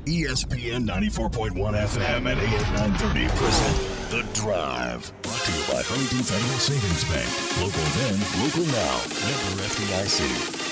ESPN 94.1 FM and AM 930 present The Drive. Brought to you by Huntington Federal Savings Bank. Local then, local now. Member FDIC.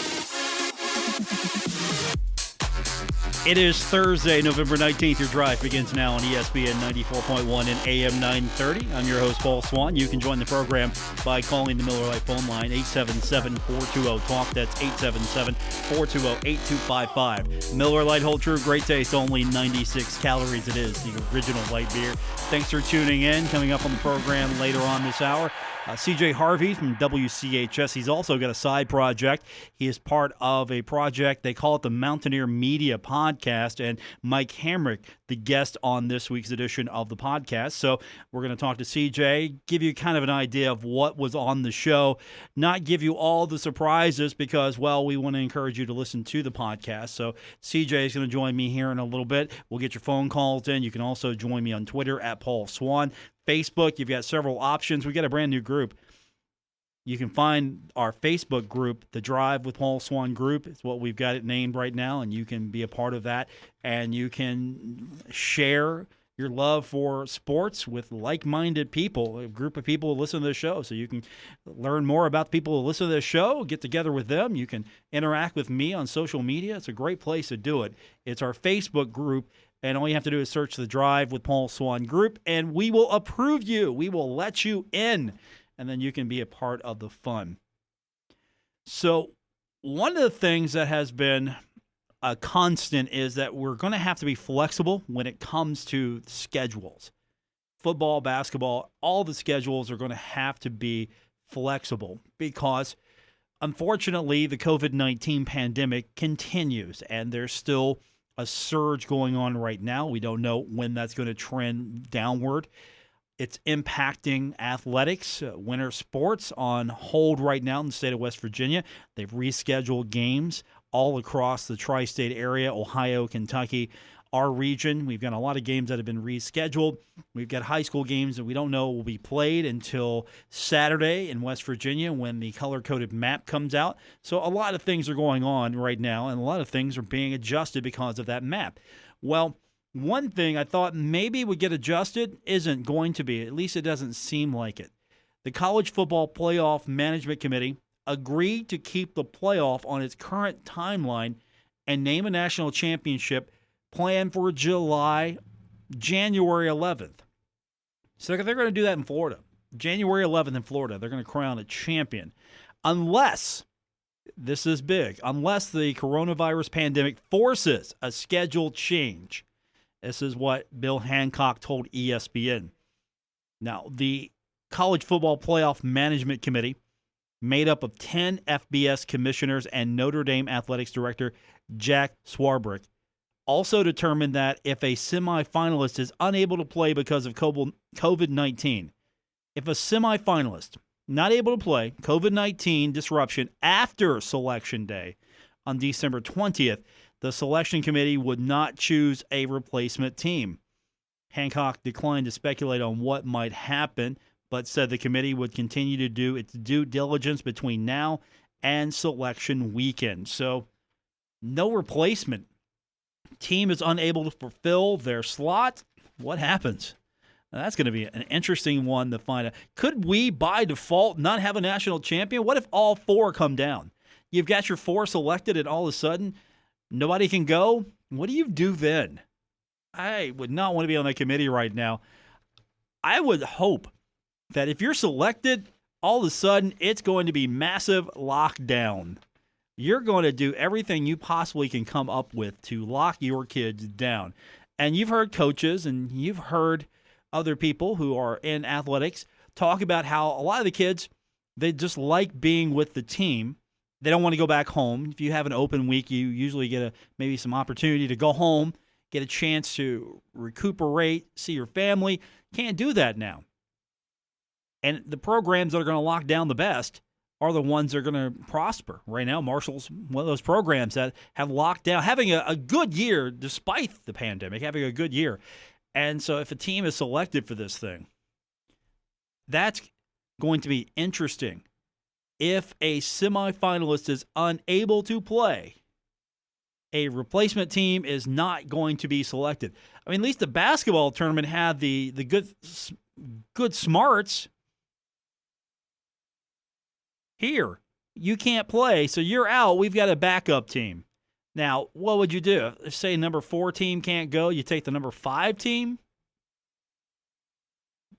It is Thursday, November 19th. Your drive begins now on ESPN 94.1 and AM 930. I'm your host, Paul Swann. You can join the program by calling the Miller Lite phone line, 877-420-TALK. That's 877-420-8255. Miller Lite Hold True, great taste, only 96 calories. It is the original light beer. Thanks for tuning in. Coming up on the program later on this hour, CJ Harvey from WCHS. He's also got a side project. He is part of a project, they call it the Mountaineer Media Podcast, and Mike Hamrick, the guest on this week's edition of the podcast. So we're going to talk to CJ, give you kind of an idea of what was on the show, not give you all the surprises because, well, we want to encourage you to listen to the podcast. So CJ is going to join me here in a little bit. We'll get your phone calls in. You can also join me on Twitter at Paul Swann. Facebook, you've got several options. We got a brand new group. You can find our Facebook group, The Drive with Paul Swann Group. It's what we've got it named right now, and you can be a part of that. And you can share your love for sports with like-minded people, a group of people who listen to the show. So you can learn more about the people who listen to the show, get together with them. You can interact with me on social media. It's a great place to do it. It's our Facebook group. And all you have to do is search The Drive with Paul Swann Group, and we will approve you. We will let you in, and then you can be a part of the fun. So one of the things that has been a constant is that we're going to have to be flexible when it comes to schedules. Football, basketball, all the schedules are going to have to be flexible because, unfortunately, the COVID-19 pandemic continues, and there's still a surge going on right now. We don't know when that's going to trend downward. It's impacting athletics, winter sports on hold right now in the state of West Virginia. They've rescheduled games all across the tri-state area, Ohio, Kentucky, our region. We've got a lot of games that have been rescheduled. We've got high school games that we don't know will be played until Saturday in West Virginia when the color-coded map comes out. So a lot of things are going on right now, and a lot of things are being adjusted because of that map. Well, one thing I thought maybe would get adjusted isn't going to be. At least it doesn't seem like it. The College Football Playoff Management Committee agreed to keep the playoff on its current timeline and name a national championship planned for January 11th. So they're going to do that in Florida. January 11th in Florida, they're going to crown a champion. Unless, this is big, unless the coronavirus pandemic forces a schedule change. This is what Bill Hancock told ESPN. Now, the College Football Playoff Management Committee, made up of 10 FBS commissioners and Notre Dame Athletics Director Jack Swarbrick, also determined that if a semifinalist is unable to play because of COVID-19, if a semifinalist not able to play, COVID-19 disruption after Selection Day on December 20th, the selection committee would not choose a replacement team. Hancock declined to speculate on what might happen, but said the committee would continue to do its due diligence between now and selection weekend. So, no replacement. Team is unable to fulfill their slot. What happens? Now, that's going to be an interesting one to find out. Could we, by default, not have a national champion? What if all four come down? You've got your four selected, and all of a sudden, nobody can go? What do you do then? I would not want to be on that committee right now. I would hope that if you're selected, all of a sudden, it's going to be massive lockdown. You're going to do everything you possibly can come up with to lock your kids down. And you've heard coaches and you've heard other people who are in athletics talk about how a lot of the kids, they just like being with the team. They don't want to go back home. If you have an open week, you usually get maybe some opportunity to go home, get a chance to recuperate, see your family. Can't do that now. And the programs that are going to lock down the best are the ones that are going to prosper. Right now, Marshall's one of those programs that have locked down, having a good year despite the pandemic, having a good year. And so if a team is selected for this thing, that's going to be interesting. If a semifinalist is unable to play, a replacement team is not going to be selected. I mean, at least the basketball tournament had the good smarts. Here, you can't play, so you're out. We've got a backup team. Now, what would you do? If, say, number 4 team can't go, you take the number 5 team?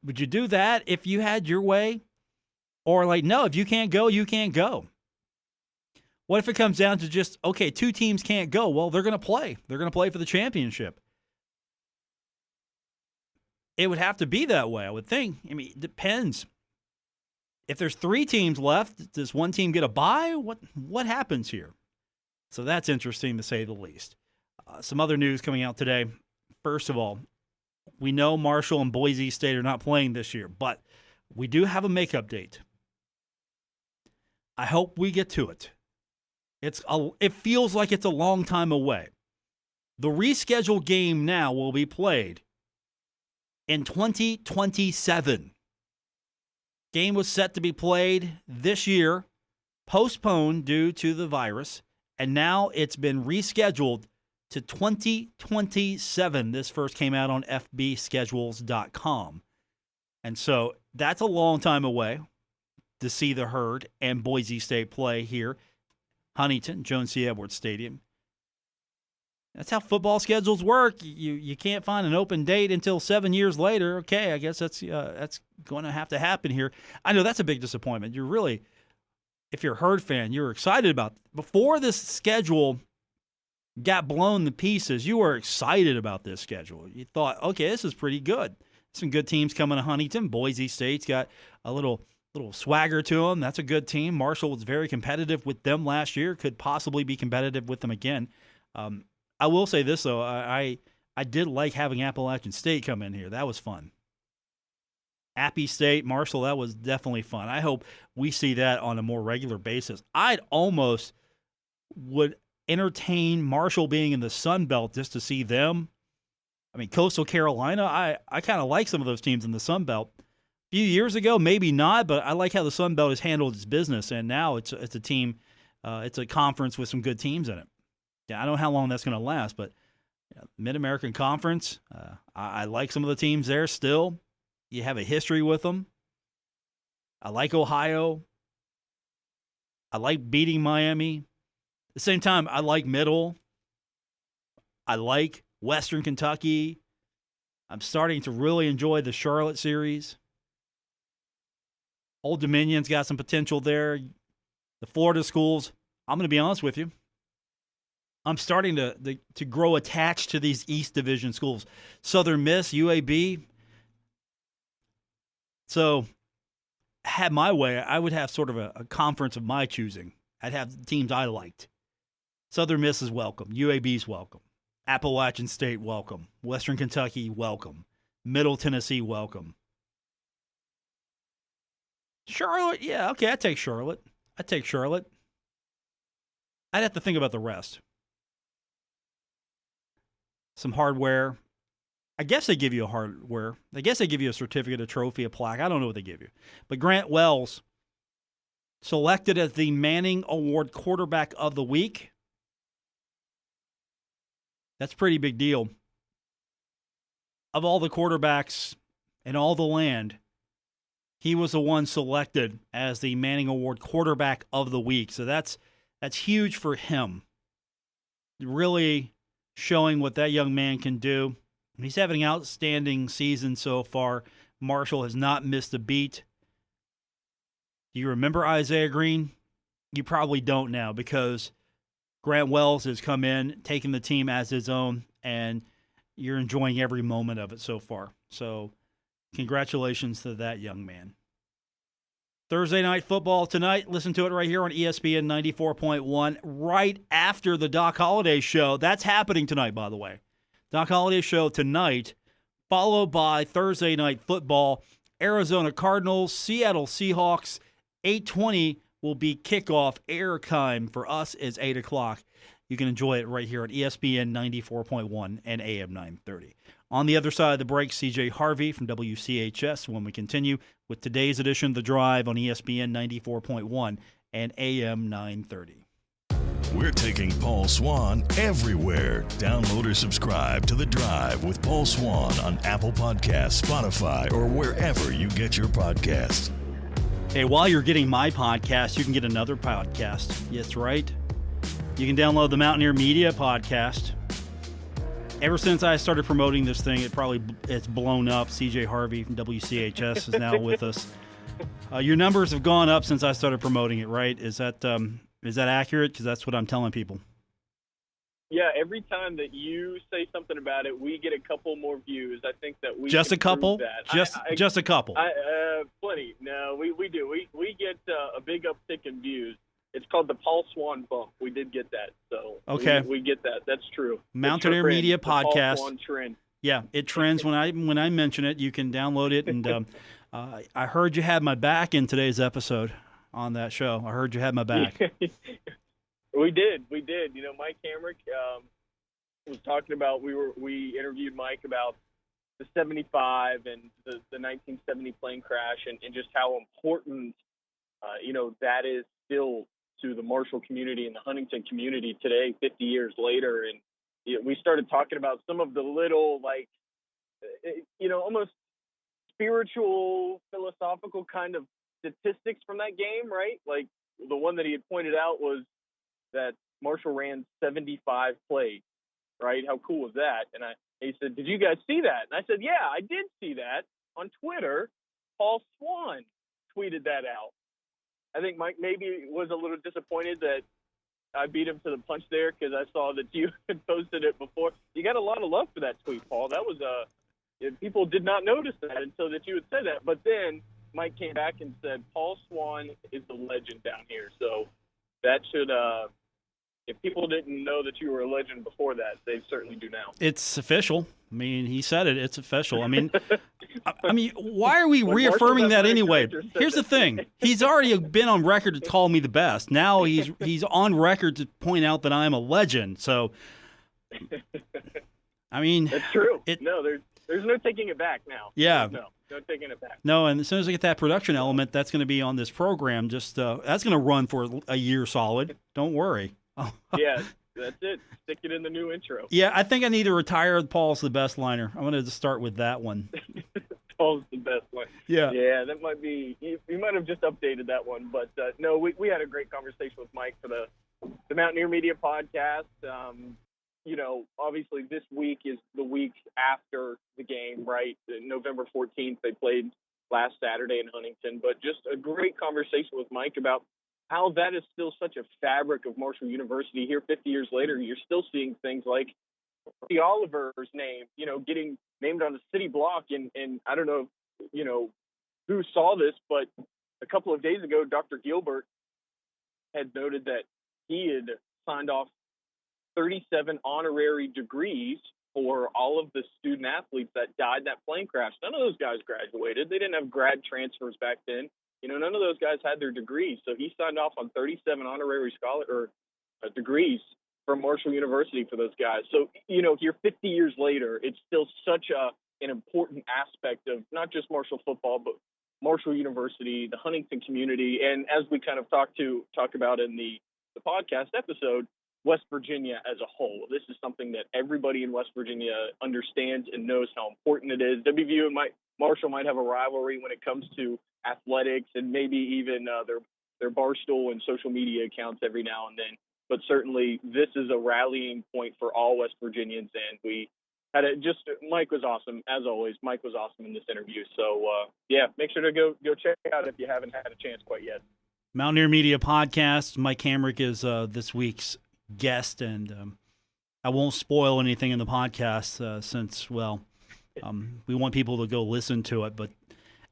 Would you do that if you had your way? Or like, no, if you can't go, you can't go. What if it comes down to just, okay, 2 teams can't go? Well, they're going to play. They're going to play for the championship. It would have to be that way, I would think. I mean, it depends. If there's 3 teams left, does one team get a bye? What happens here? So that's interesting to say the least. Some other news coming out today. First of all, we know Marshall and Boise State are not playing this year, but we do have a makeup date. I hope we get to it. It feels like it's a long time away. The rescheduled game now will be played in 2027. Game was set to be played this year, postponed due to the virus, and now it's been rescheduled to 2027. This first came out on fbschedules.com. And so that's a long time away to see the Herd and Boise State play here. Huntington, Joan C. Edwards Stadium. That's how football schedules work. You can't find an open date until 7 years later. Okay, I guess that's going to have to happen here. I know that's a big disappointment. You're really, if you're a Herd fan, you're excited about before this schedule got blown to pieces. You were excited about this schedule. You thought, okay, this is pretty good. Some good teams coming to Huntington. Boise State's got a little swagger to them. That's a good team. Marshall was very competitive with them last year. Could possibly be competitive with them again. I will say this, though. I did like having Appalachian State come in here. That was fun. Appy State, Marshall, that was definitely fun. I hope we see that on a more regular basis. I'd almost would entertain Marshall being in the Sun Belt just to see them. I mean, Coastal Carolina, I kind of like some of those teams in the Sun Belt. A few years ago, maybe not, but I like how the Sun Belt has handled its business, and now it's a team, it's a conference with some good teams in it. Yeah, I don't know how long that's going to last, but Mid-American Conference, I like some of the teams there still. You have a history with them. I like Ohio. I like beating Miami. At the same time, I like Middle. I like Western Kentucky. I'm starting to really enjoy the Charlotte series. Old Dominion's got some potential there. The Florida schools, I'm going to be honest with you. I'm starting to grow attached to these East Division schools. Southern Miss, UAB. So, had my way, I would have sort of a conference of my choosing. I'd have teams I liked. Southern Miss is welcome. UAB's welcome. Appalachian State, welcome. Western Kentucky, welcome. Middle Tennessee, welcome. Charlotte, yeah, okay, I'd take Charlotte. I'd have to think about the rest. Some hardware. I guess they give you a hardware. I guess they give you a certificate, a trophy, a plaque. I don't know what they give you. But Grant Wells, selected as the Manning Award Quarterback of the Week. That's a pretty big deal. Of all the quarterbacks in all the land, he was the one selected as the Manning Award Quarterback of the Week. So that's huge for him. Really showing what that young man can do. He's having an outstanding season so far. Marshall has not missed a beat. Do you remember Isaiah Green? You probably don't now because Grant Wells has come in, taken the team as his own, and you're enjoying every moment of it so far. So congratulations to that young man. Thursday night football tonight. Listen to it right here on ESPN 94.1 right after the Doc Holliday Show. That's happening tonight, by the way. Doc Holliday Show tonight, followed by Thursday night football. Arizona Cardinals, Seattle Seahawks. 8:20 will be kickoff. Air time for us is 8 o'clock. You can enjoy it right here at ESPN 94.1 and AM 930. On the other side of the break, CJ Harvey from WCHS when we continue with today's edition of The Drive on ESPN 94.1 and AM 930. We're taking Paul Swann everywhere. Download or subscribe to The Drive with Paul Swann on Apple Podcasts, Spotify, or wherever you get your podcasts. Hey, while you're getting my podcast, you can get another podcast. That's right. You can download the Mountaineer Media Podcast. Ever since I started promoting this thing, it's blown up. CJ Harvey from WCHS is now with us. Your numbers have gone up since I started promoting it, right? Is that accurate? Because that's what I'm telling people. Yeah, every time that you say something about it, we get a couple more views. I think that we just can a couple, prove that. just a couple. Plenty. No, we do. We get a big uptick in views. It's called the Paul Swann bump. We did get that, so okay, we get that. That's true. Mountaineer Media Podcast. Paul Swann trend. Yeah, it trends when I mention it. You can download it, and I heard you had my back in today's episode on that show. I heard you had my back. We did. You know, Mike Hamrick was talking about. We interviewed Mike about the 75 and the 1970 plane crash, and just how important that is still to the Marshall community and the Huntington community today, 50 years later. And we started talking about some of the little, almost spiritual, philosophical kind of statistics from that game, right? Like the one that he had pointed out was that Marshall ran 75 plays, right? How cool was that? And he said, "Did you guys see that?" And I said, "Yeah, I did see that on Twitter. Paul Swann tweeted that out." I think Mike maybe was a little disappointed that I beat him to the punch there because I saw that you had posted it before. You got a lot of love for that tweet, Paul. That was people did not notice that until that you had said that. But then Mike came back and said, "Paul Swann is a legend down here." So that should, if people didn't know that you were a legend before that, they certainly do now. It's official. I mean, he said it. It's official. I mean, why are we reaffirming that anyway? Here's the thing. He's already been on record to call me the best. Now he's on record to point out that I'm a legend. So, I mean, that's true. No, there's no taking it back now. Yeah. No taking it back. No, and as soon as I get that production element, that's going to be on this program. Just that's going to run for a year solid. Don't worry. Yeah, that's it. Stick it in the new intro. Yeah, I think I need to retire Paul's the best liner. I'm going to start with that one. Paul's the best line. Yeah. Yeah, that might be – you might have just updated that one. But, no, we had a great conversation with Mike for the Mountaineer Media Podcast. Obviously this week is the week after the game, right? November 14th, they played last Saturday in Huntington. But just a great conversation with Mike about how that is still such a fabric of Marshall University. Here 50 years later, you're still seeing things like the Oliver's name, getting named on the city block. And I don't know, who saw this, but a couple of days ago, Dr. Gilbert had noted that he had signed off 37 honorary degrees for all of the student athletes that died in that plane crash. None of those guys graduated. They didn't have grad transfers back then. None of those guys had their degrees. So he signed off on 37 honorary degrees from Marshall University for those guys. So, here 50 years later, it's still such an important aspect of not just Marshall football, but Marshall University, the Huntington community. And as we kind of talk about in the podcast episode, West Virginia as a whole. This is something that everybody in West Virginia understands and knows how important it is. WVU and Marshall might have a rivalry when it comes to athletics and maybe even their Barstool and social media accounts every now and then. But certainly this is a rallying point for all West Virginians. And we had Mike was awesome. As always, Mike was awesome in this interview. So, make sure to go check it out if you haven't had a chance quite yet. Mountaineer Media Podcast. Mike Hamrick is this week's guest, and I won't spoil anything in the podcast since, we want people to go listen to it. But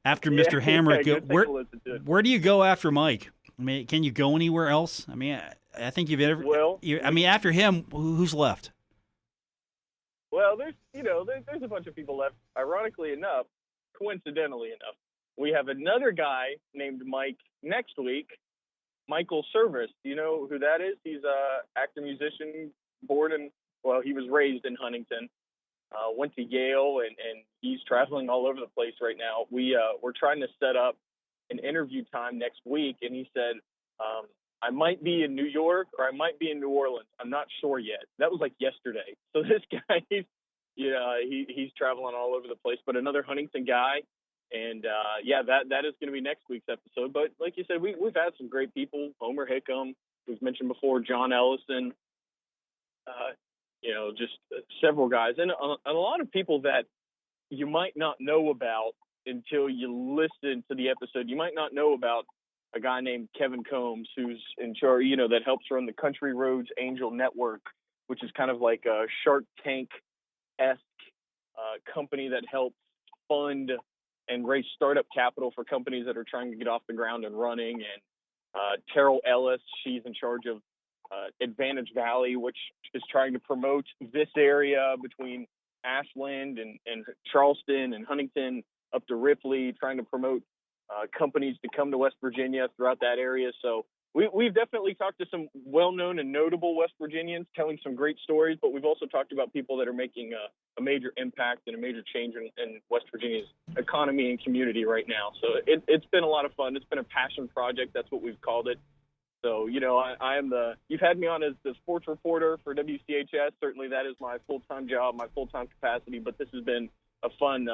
after Mr. Hamrick, where do you go after Mike? I mean, can you go anywhere else? I mean, I think after him, who's left? Well, there's a bunch of people left. Ironically enough, coincidentally enough, we have another guy named Mike next week, Michael Service. Do you know who that is? He's a actor, musician, he was raised in Huntington, went to Yale, and he's traveling all over the place right now. We're trying to set up an interview time next week, and he said, I might be in New York or I might be in New Orleans. I'm not sure yet. That was like yesterday. So this guy, he's traveling all over the place. But another Huntington guy, and that is going to be next week's episode. But like you said, we've had some great people. Homer Hickam, who's mentioned before, John Ellison. Just several guys, and a lot of people that you might not know about until you listen to the episode. You might not know about a guy named Kevin Combs, who's in charge, that helps run the Country Roads Angel Network, which is kind of like a Shark Tank-esque company that helps fund and raise startup capital for companies that are trying to get off the ground and running. And Terrell Ellis, she's in charge of Advantage Valley, which is trying to promote this area between Ashland and Charleston and Huntington up to Ripley, trying to promote companies to come to West Virginia throughout that area. So we've definitely talked to some well-known and notable West Virginians telling some great stories, but we've also talked about people that are making a major impact and a major change in West Virginia's economy and community right now. So it's been a lot of fun. It's been a passion project. That's what we've called it. So, I am you've had me on as the sports reporter for WCHS. Certainly that is my full-time job, my full-time capacity, but this has been a fun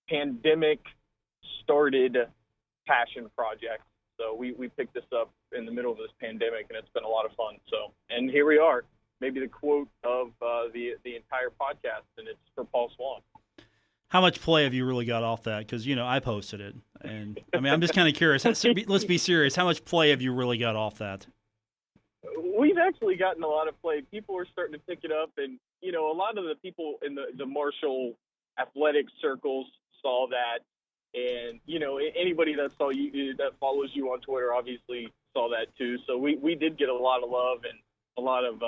pandemic-started passion project. So we picked this up in the middle of this pandemic, and it's been a lot of fun. So, and here we are, maybe the quote of the entire podcast, and it's for Paul Swann. How much play have you really got off that? Because, I posted it. And, I'm just kind of curious. Let's be serious. How much play have you really got off that? We've actually gotten a lot of play. People are starting to pick it up. And, a lot of the people in the Marshall athletic circles saw that. And, anybody that saw you, that follows you on Twitter, obviously saw that too. So we did get a lot of love and a lot of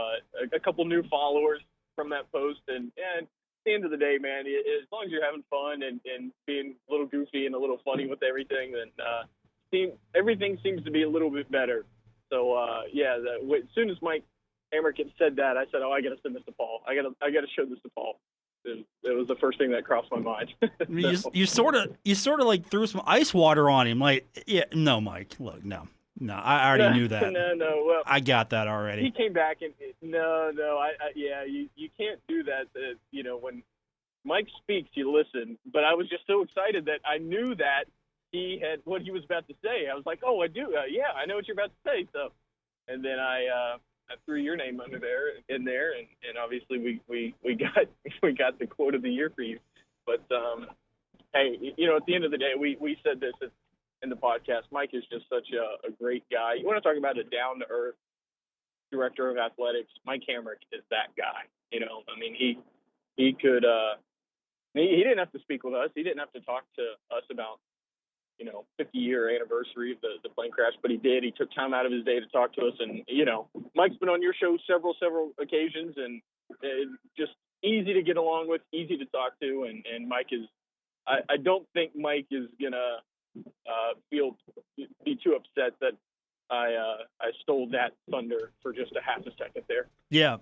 a couple new followers from that post. And at the end of the day, man, as long as you're having fun and being a little goofy and a little funny with everything, then everything seems to be a little bit better. So, as soon as Mike Hamrick had said that, I said, I got to send this to Paul. I got to show this to Paul. It was the first thing that crossed my mind. So. You sort of like threw some ice water on him. Like, no, Mike, look, no, I already knew that. No, well, I got that already. He came back and you can't do that. When Mike speaks, you listen. But I was just so excited that I knew that he had what he was about to say. I was like, I do. I know what you're about to say. So, and then I threw your name in there, and obviously we got the quote of the year for you. But hey, at the end of the day, we said this in the podcast. Mike is just such a great guy. You want to talk about a down to earth director of athletics? Mike Hamrick is that guy. He could. He didn't have to speak with us. He didn't have to talk to us about 50-year anniversary of the plane crash, but he did. He took time out of his day to talk to us, and Mike's been on your show several occasions, and just easy to get along with, easy to talk to, and Mike is. I don't think Mike is gonna be too upset that I stole that thunder for just a half a second there. Yeah.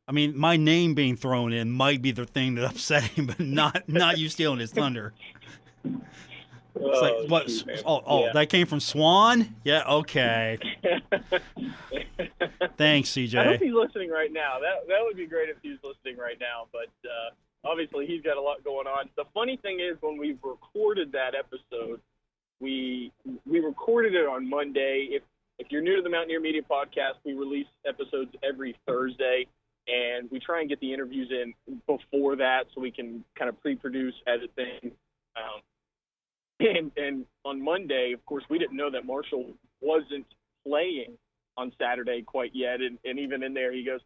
My name being thrown in might be the thing that upset him, but not you stealing his thunder. It's like, what? Yeah. That came from Swann? Yeah, okay. Thanks, CJ. I hope he's listening right now. That would be great if he was listening right now, but obviously he's got a lot going on. The funny thing is, when we recorded that episode, we recorded it on Monday. If you're new to the Mountaineer Media Podcast, we release episodes every Thursday, and we try and get the interviews in before that so we can kind of pre-produce, edit things. And on Monday, of course, we didn't know that Marshall wasn't playing on Saturday quite yet. And even in there, he goes,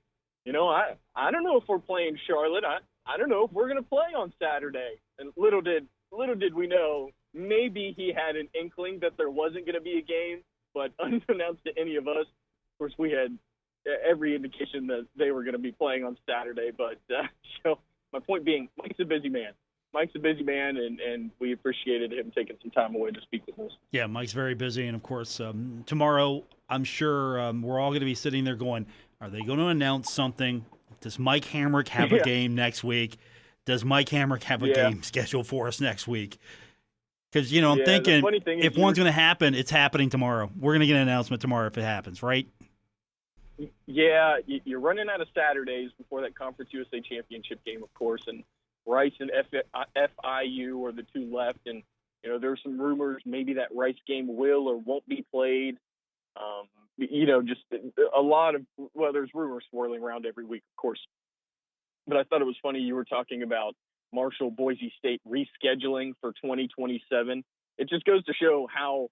I don't know if we're playing Charlotte. I don't know if we're going to play on Saturday. And little did we know, maybe he had an inkling that there wasn't going to be a game, but unbeknownst to any of us, of course, we had every indication that they were going to be playing on Saturday. But so my point being, Mike's a busy man. And we appreciated him taking some time away to speak with us. Yeah, Mike's very busy. And, of course, tomorrow I'm sure we're all going to be sitting there going, are they going to announce something? Does Mike Hamrick have a game next week? Does Mike Hamrick have a game scheduled for us next week? Because, I'm the thinking funny thing is if one's going to happen, it's happening tomorrow. We're going to get an announcement tomorrow if it happens, right? Yeah, you're running out of Saturdays before that Conference USA Championship game, of course, and Rice and FIU are the two left, and there's some rumors maybe that Rice game will or won't be played. Just a lot of there's rumors swirling around every week, of course. But I thought it was funny you were talking about Marshall Boise State rescheduling for 2027. It just goes to show how,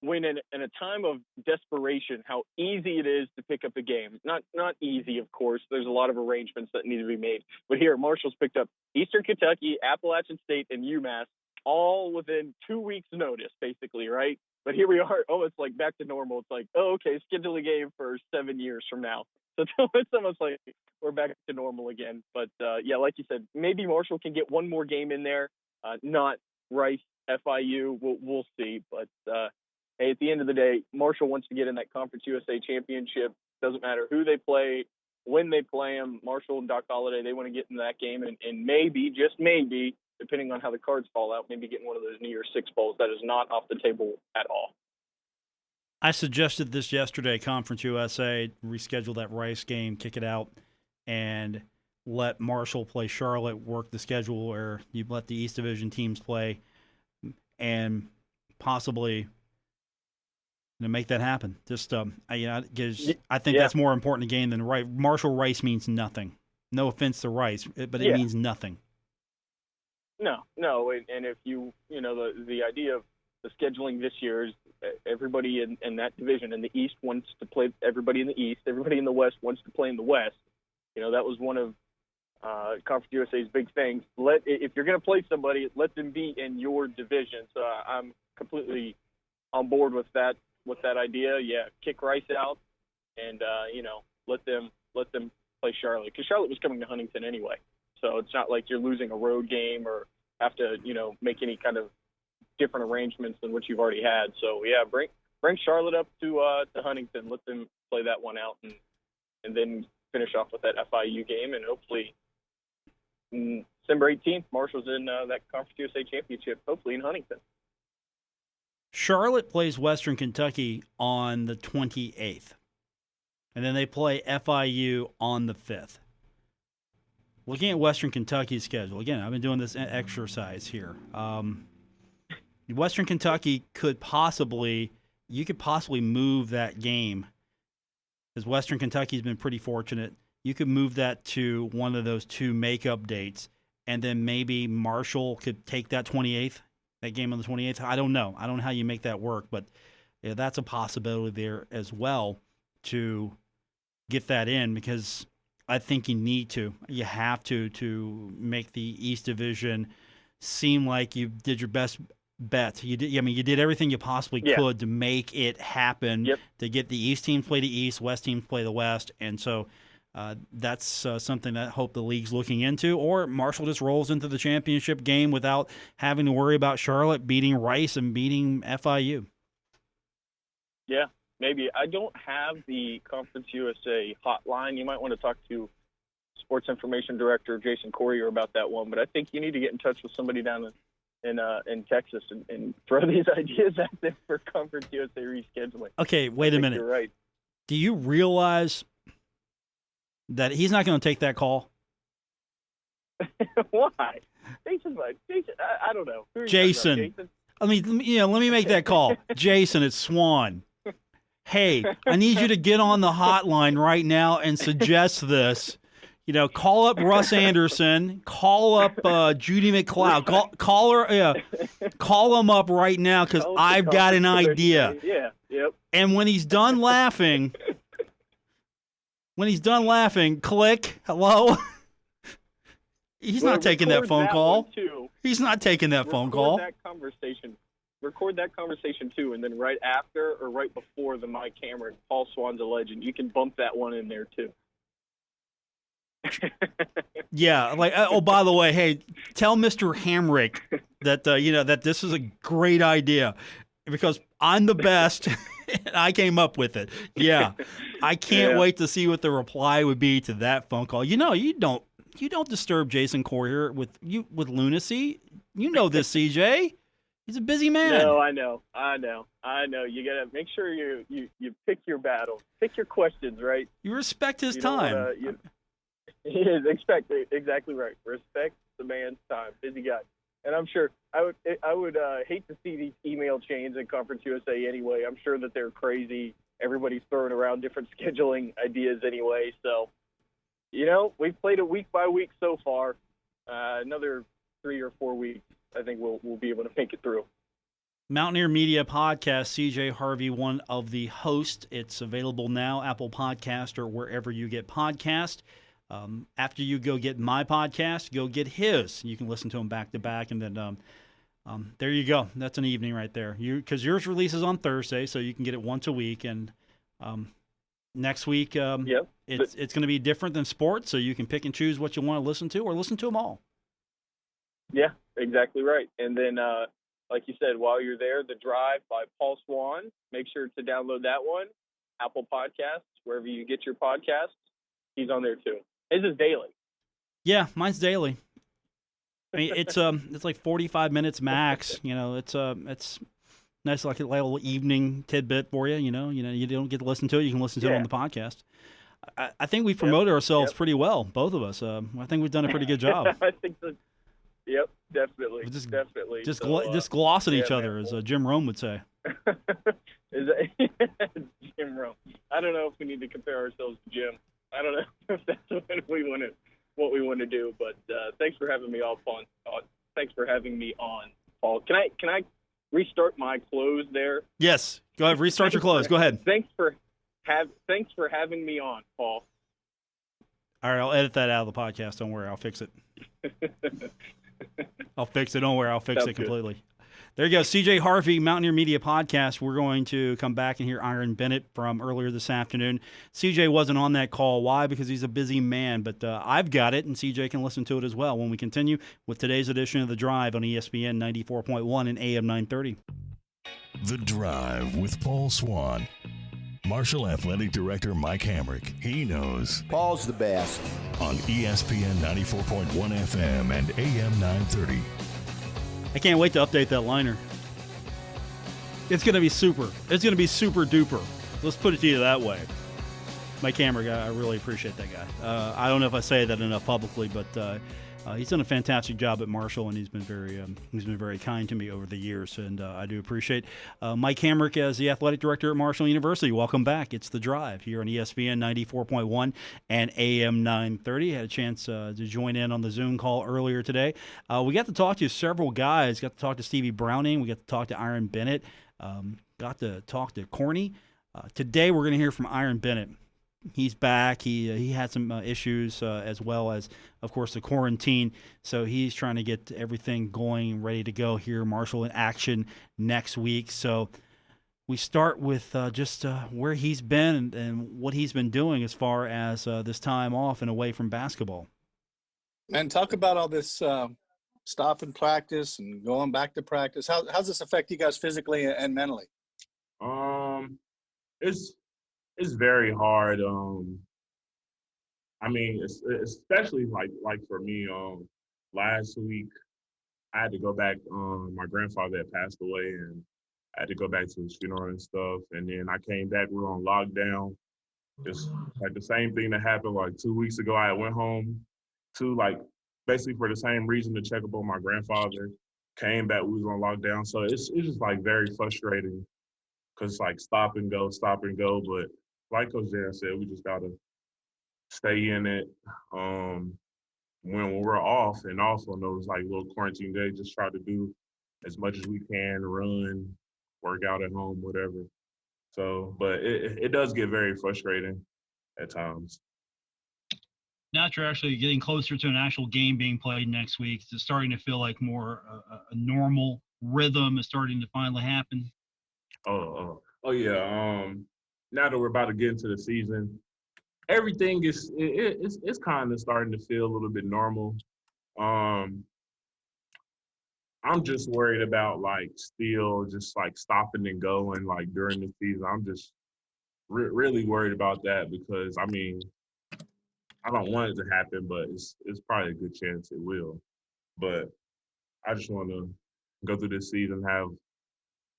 when in a time of desperation, how easy it is to pick up a game. Not easy, of course. There's a lot of arrangements that need to be made. But here, Marshall's picked up Eastern Kentucky, Appalachian State, and UMass, all within 2 weeks' notice, basically, right? But here we are. Oh, it's like back to normal. It's like, oh, okay, schedule a game for 7 years from now. So it's almost like we're back to normal again. But, like you said, maybe Marshall can get one more game in there, not Rice, FIU. We'll see. But, hey, at the end of the day, Marshall wants to get in that Conference USA Championship. Doesn't matter who they play, when they play them. Marshall and Doc Holliday, they want to get in that game and maybe, just maybe, depending on how the cards fall out, maybe getting one of those New Year's Six bowls. That is not off the table at all. I suggested this yesterday, Conference USA, reschedule that Rice game, kick it out, and let Marshall play Charlotte, work the schedule where you let the East Division teams play, and possibly make that happen. Just, I think that's more important a game than Rice. Marshall Rice means nothing. No offense to Rice, but it means nothing. No, and if the idea of the scheduling this year is everybody in that division in the East wants to play everybody in the East. Everybody in the West wants to play in the West. That was one of Conference USA's big things. If you're going to play somebody, let them be in your division. So I'm completely on board with that idea. Yeah, kick Rice out and let them play Charlotte, because Charlotte was coming to Huntington anyway. So it's not like you're losing a road game or have to make any kind of different arrangements than what you've already had. So yeah, bring Charlotte up to Huntington, let them play that one out, and then finish off with that FIU game, and hopefully December 18th, Marshall's in that Conference USA Championship, hopefully in Huntington. Charlotte plays Western Kentucky on the 28th, and then they play FIU on the 5th. Looking at Western Kentucky's schedule, again, I've been doing this exercise here. Western Kentucky could possibly move that game, because Western Kentucky's been pretty fortunate. You could move that to one of those two makeup dates, and then maybe Marshall could take that 28th, that game on the 28th. I don't know. I don't know how you make that work, but that's a possibility there as well to get that in, because I think you have to make the East Division seem like you did your best bet. You did everything you possibly could to make it happen, to get the East teams play the East, West teams play the West, and so that's something that I hope the league's looking into. Or Marshall just rolls into the championship game without having to worry about Charlotte beating Rice and beating FIU. Yeah, maybe. I don't have the Conference USA hotline. You might want to talk to Sports Information Director Jason Corrier about that one, but I think you need to get in touch with somebody down in Texas and throw these ideas out there for Conference USA rescheduling. Okay, wait a minute. You're right. Do you realize that he's not going to take that call? Why? Jason, I don't know. Jason. Let me make that call. Jason, it's Swann. Hey, I need you to get on the hotline right now and suggest this. Call up Russ Anderson. Call up Judy McLeod. Call her. Call him up right now, because I've got an idea. Yeah. Yep. And when he's done laughing, click. Hello. He's not taking that phone call. He's not taking that phone call. Record that conversation too, and then right after or right before the Mike Hamrick, Paul Swann's a legend, you can bump that one in there too. Yeah, by the way, hey, tell Mr. Hamrick that that this is a great idea, because I'm the best and I came up with it. Yeah. I can't wait to see what the reply would be to that phone call. You don't disturb Jason Corrier with lunacy. You know this, CJ. He's a busy man. No, I know. You gotta make sure you pick your battles, pick your questions, right? You respect his You time. Exactly right. Respect the man's time. Busy guy. And I'm sure I would hate to see these email chains in Conference USA anyway. I'm sure that they're crazy. Everybody's throwing around different scheduling ideas anyway. So, we've played it week by week so far. Another 3 or 4 weeks, I think we'll be able to make it through. Mountaineer Media Podcast, CJ Harvey, one of the hosts. It's available now, Apple Podcast or wherever you get podcast. After you go get my podcast, go get his. You can listen to them back to back, and then there you go. That's an evening right there. Because yours releases on Thursday, so you can get it once a week. And next week, it's going to be different than sports, so you can pick and choose what you want to listen to, or listen to them all. Yeah, exactly right. And then, like you said, while you're there, The Drive by Paul Swann. Make sure to download that one. Apple Podcasts, wherever you get your podcasts, he's on there too. His is daily. Yeah, mine's daily. I mean, it's like 45 minutes max. It's nice, like a little evening tidbit for you. You don't get to listen to it. You can listen to it on the podcast. I think we promoted ourselves pretty well, both of us. I think we've done a pretty good job. I think so. Yep, definitely. Definitely. Just glossing each other, as Jim Rome would say. Jim Rome. I don't know if we need to compare ourselves to Jim. I don't know if that's what we want to do. But thanks for having me on. Thanks for having me on, Paul. Can I restart my close there? Yes. Go ahead. Restart your close. Go ahead. Thanks for having me on, Paul. All right, I'll edit that out of the podcast. Don't worry, I'll fix it. I'll fix it. Don't worry, I'll fix it completely. Good. There you go. CJ Harvey, Mountaineer Media Podcast. We're going to come back and hear Aaron Bennett from earlier this afternoon. CJ wasn't on that call. Why? Because he's a busy man. But I've got it, and CJ can listen to it as well when we continue with today's edition of The Drive on ESPN 94.1 and AM 930. The Drive with Paul Swann. Marshall Athletic Director Mike Hamrick. He knows. Paul's the best. On ESPN 94.1 FM and AM 930. I can't wait to update that liner. It's going to be super. It's going to be super duper. Let's put it to you that way. Mike Hamrick, I really appreciate that guy. I don't know if I say that enough publicly, but he's done a fantastic job at Marshall, and he's been very kind to me over the years, and I do appreciate Mike Hamrick as the athletic director at Marshall University. Welcome back. It's The Drive here on ESPN 94.1 and AM 930. Had a chance to join in on the Zoom call earlier today. We got to talk to several guys. Got to talk to Stevie Browning. We got to talk to Aaron Bennett. Got to talk to Corny. Today we're going to hear from Aaron Bennett. He's back. He had some issues as well as, of course, the quarantine. So he's trying to get everything going, ready to go here. Marshall in action next week. So we start with just where he's been and what he's been doing as far as this time off and away from basketball. And talk about all this stopping practice and going back to practice. How's this affect you guys physically and mentally? It's very hard. I mean, especially like for me. Last week, I had to go back. My grandfather had passed away, and I had to go back to his funeral and stuff. And then I came back. We were on lockdown. It's like the same thing that happened like 2 weeks ago. I went home to basically for the same reason to check up on my grandfather. Came back. We was on lockdown, so it's just like very frustrating because it's like stop and go. But like Coach Darren said, we just gotta stay in it. When we're off, and also on those like little quarantine days, just try to do as much as we can, run, work out at home, whatever. So, but it does get very frustrating at times. Now that you're actually getting closer to an actual game being played next week, it's starting to feel like more a normal rhythm is starting to finally happen. Oh yeah. Now that we're about to get into the season, everything it's kind of starting to feel a little bit normal. I'm just worried about still just stopping and going during the season. I'm just really worried about that because I mean, I don't want it to happen, but it's probably a good chance it will. But I just want to go through this season, have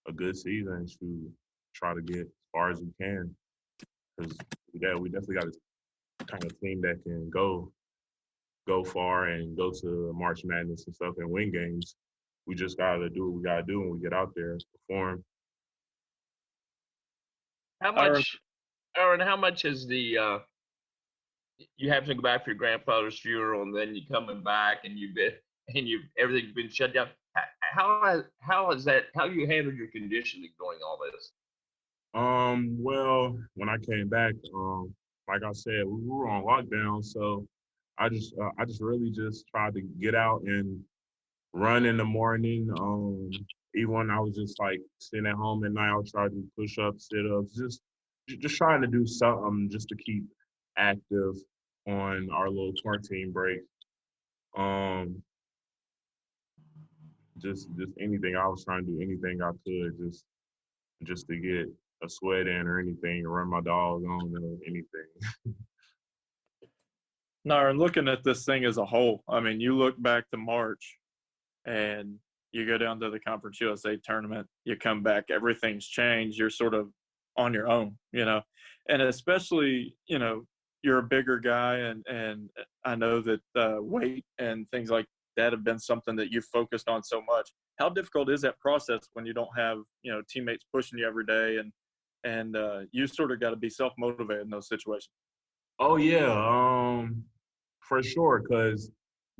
a good season, to try to get as far as we can. Because we definitely got a kind of team that can go far and go to March Madness and stuff and win games. We just gotta do what we gotta do when we get out there, perform. How much, Aaron? How much is the you have to go back for your grandfather's funeral, and then you coming back, and everything's been shut down. How is that? How do you handle your conditioning during all this? Well, when I came back, like I said, we were on lockdown, so I just really just tried to get out and run in the morning. Even when I was just like sitting at home at night, I would try to do push-ups, sit-ups, just trying to do something just to keep active on our little quarantine break. Just anything. I was trying to do anything I could just to get a sweat in or anything, or run my dog on or anything. No, and looking at this thing as a whole, I mean, you look back to March and you go down to the Conference USA tournament, you come back, everything's changed. You're sort of on your own, and especially, you're a bigger guy. And I know that weight and things like that have been something that you've focused on so much. How difficult is that process when you don't have, teammates pushing you every day and you sort of got to be self-motivated in those situations? Oh yeah, for sure. Because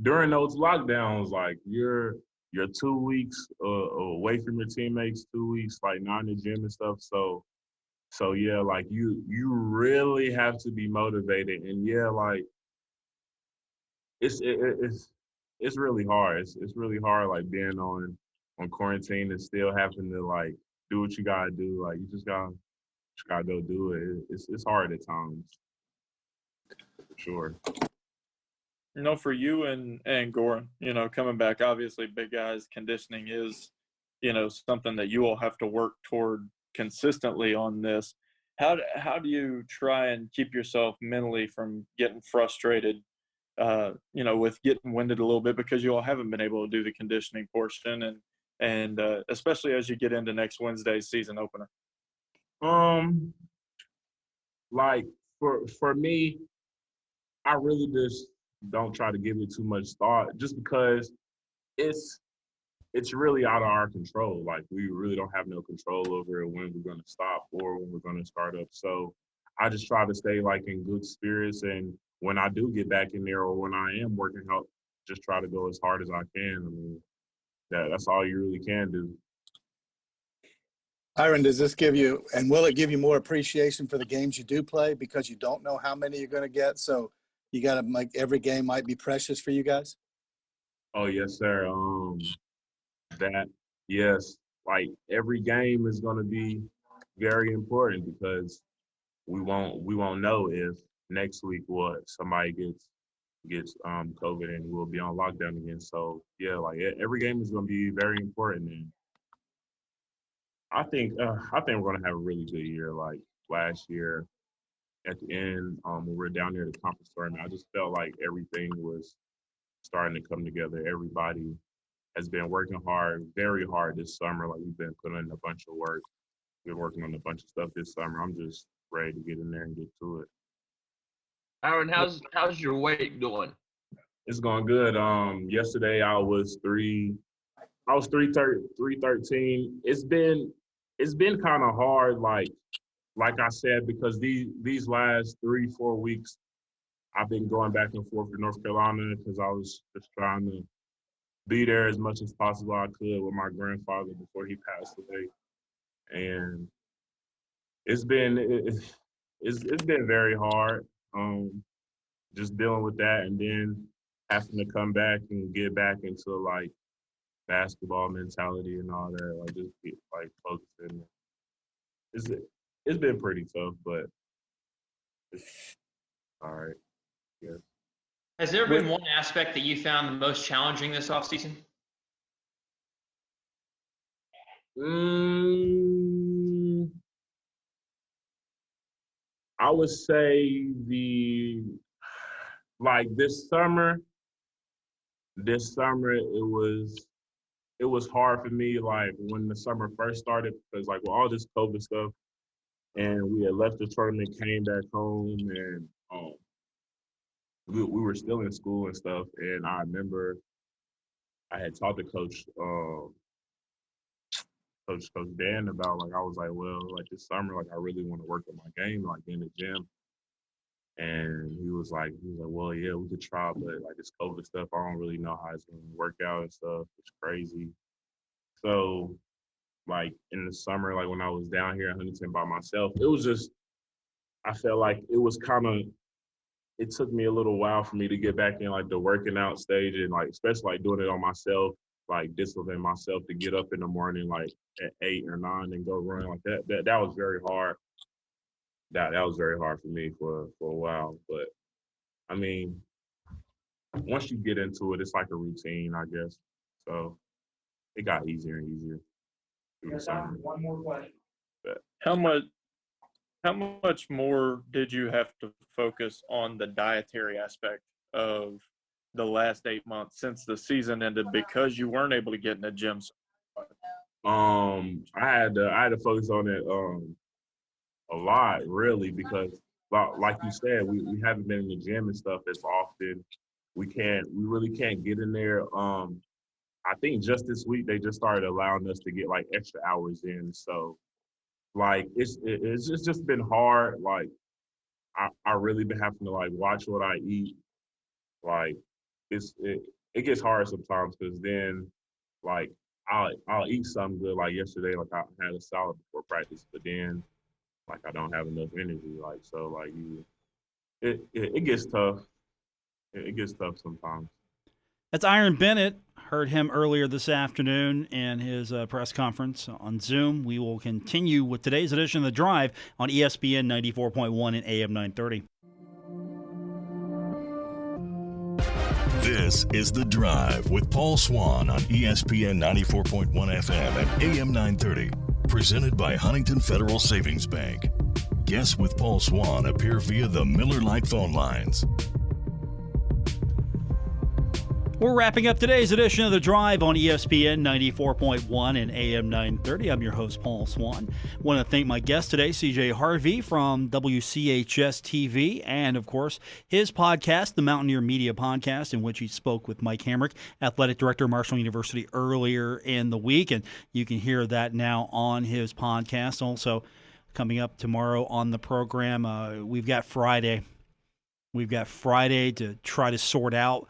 during those lockdowns, like you're 2 weeks away from your teammates, 2 weeks like not in the gym and stuff. So yeah, like you really have to be motivated, and yeah, like it's really hard. It's really hard, like being on quarantine and still having to like do what you gotta do. Like you just gotta go do it. It's hard at times. For sure. For you and Goran, coming back, obviously big guys, conditioning is, something that you all have to work toward consistently on this. How do you try and keep yourself mentally from getting frustrated, with getting winded a little bit because you all haven't been able to do the conditioning portion and especially as you get into next Wednesday's season opener? Like for me, I really just don't try to give it too much thought, just because it's really out of our control. Like we really don't have no control over when we're going to stop or when we're going to start up. So I just try to stay like in good spirits, and when I do get back in there or when I am working out, just try to go as hard as I can. I mean, that's all you really can do. Aaron, does this give you, and will it give you more appreciation for the games you do play because you don't know how many you're going to get? So you got to make every game might be precious for you guys? Oh, yes, sir. Yes, like every game is going to be very important because we won't know if next week somebody gets COVID and we'll be on lockdown again. So yeah, like every game is going to be very important, and I think we're going to have a really good year. Like last year at the end, when we were down there at the conference tournament, I just felt like everything was starting to come together. Everybody has been working hard, very hard this summer. Like we've been putting in a bunch of work. We've been working on a bunch of stuff this summer. I'm just ready to get in there and get to it. Aaron, how's your weight doing? It's going good. Yesterday I was 313. It's been kind of hard, like I said, because these last 3-4 weeks I've been going back and forth to North Carolina because I was just trying to be there as much as possible I could with my grandfather before he passed away. And it's been very hard, just dealing with that, and then having to come back and get back into like basketball mentality and all that, like just be like focusing. It's been pretty tough, but it's all right. Yeah. Has there been one aspect that you found the most challenging this offseason? I would say this summer it was it was hard for me, like, when the summer first started, because, like, with all this COVID stuff, and we had left the tournament, came back home, and we were still in school and stuff. And I remember I had talked to Coach Dan about, like, I was like, well, like, this summer, like, I really want to work on my game, like, in the gym. And he was like, well, yeah, we could try, but, like, this COVID stuff, I don't really know how it's going to work out and stuff. It's crazy. So, like, in the summer, like, when I was down here in Huntington by myself, it was just, I felt like it was kind of, it took me a little while for me to get back in, like, the working out stage, and, like, especially, like, doing it on myself, like, discipline myself to get up in the morning, like, at 8 or 9 and go run like that. That was very hard. That was very hard for me for a while. But, I mean, once you get into it, it's like a routine, I guess. So it got easier and easier. One more question. How much more did you have to focus on the dietary aspect of the last 8 months since the season ended, because you weren't able to get in the gym? I had to focus on it a lot, really, because, like you said, we haven't been in the gym and stuff as often. We really can't get in there. I think just this week they just started allowing us to get, like, extra hours in. So, like, it's just been hard. Like, I really been having to, like, watch what I eat. Like, it gets hard sometimes, because then, like, I'll eat something good. Like yesterday, like, I had a salad before practice, but then, like, I don't have enough energy. Like, so, like, it gets tough. It gets tough sometimes. That's Iron Bennett. Heard him earlier this afternoon in his press conference on Zoom. We will continue with today's edition of The Drive on ESPN 94.1 and AM 930. This is The Drive with Paul Swann on ESPN 94.1 FM and AM 930. Presented by Huntington Federal Savings Bank. Guests with Paul Swann appear via the Miller Lite phone lines. We're wrapping up today's edition of The Drive on ESPN 94.1 and AM 930. I'm your host, Paul Swann. Want to thank my guest today, CJ Harvey from WCHS-TV, and, of course, his podcast, the Mountaineer Media Podcast, in which he spoke with Mike Hamrick, athletic director of Marshall University, earlier in the week. And you can hear that now on his podcast. Also, coming up tomorrow on the program, we've got Friday. We've got Friday to try to sort out,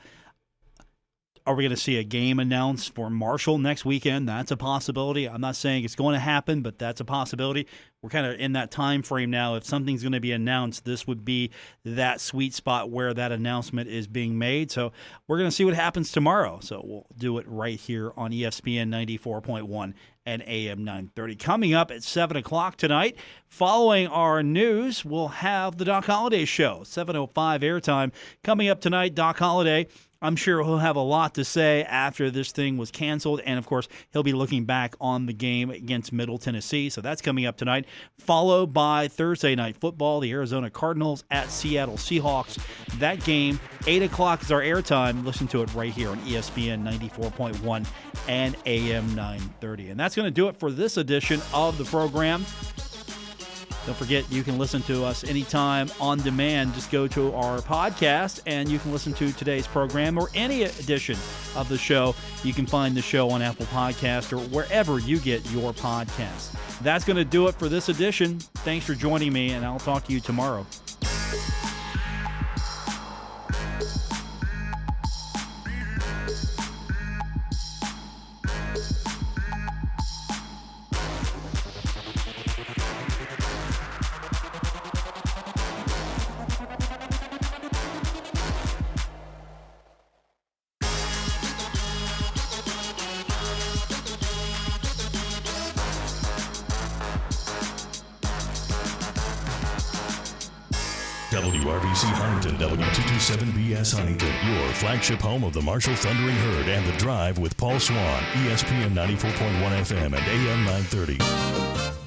are we going to see a game announced for Marshall next weekend? That's a possibility. I'm not saying it's going to happen, but that's a possibility. We're kind of in that time frame now. If something's going to be announced, this would be that sweet spot where that announcement is being made. So we're going to see what happens tomorrow. So we'll do it right here on ESPN 94.1 and AM 930. Coming up at 7 o'clock tonight, following our news, we'll have the Doc Holliday Show, 7:05 airtime. Coming up tonight, Doc Holliday, I'm sure he'll have a lot to say after this thing was canceled. And, of course, he'll be looking back on the game against Middle Tennessee. So that's coming up tonight, followed by Thursday Night Football, the Arizona Cardinals at Seattle Seahawks. That game, 8 o'clock is our airtime. Listen to it right here on ESPN 94.1 and AM 930. And that's going to do it for this edition of the program. Don't forget, you can listen to us anytime on demand. Just go to our podcast, and you can listen to today's program or any edition of the show. You can find the show on Apple Podcast or wherever you get your podcasts. That's going to do it for this edition. Thanks for joining me, and I'll talk to you tomorrow. WRVC Huntington, W227BS Huntington, your flagship home of the Marshall Thundering Herd and The Drive with Paul Swann, ESPN 94.1 FM and AM 930.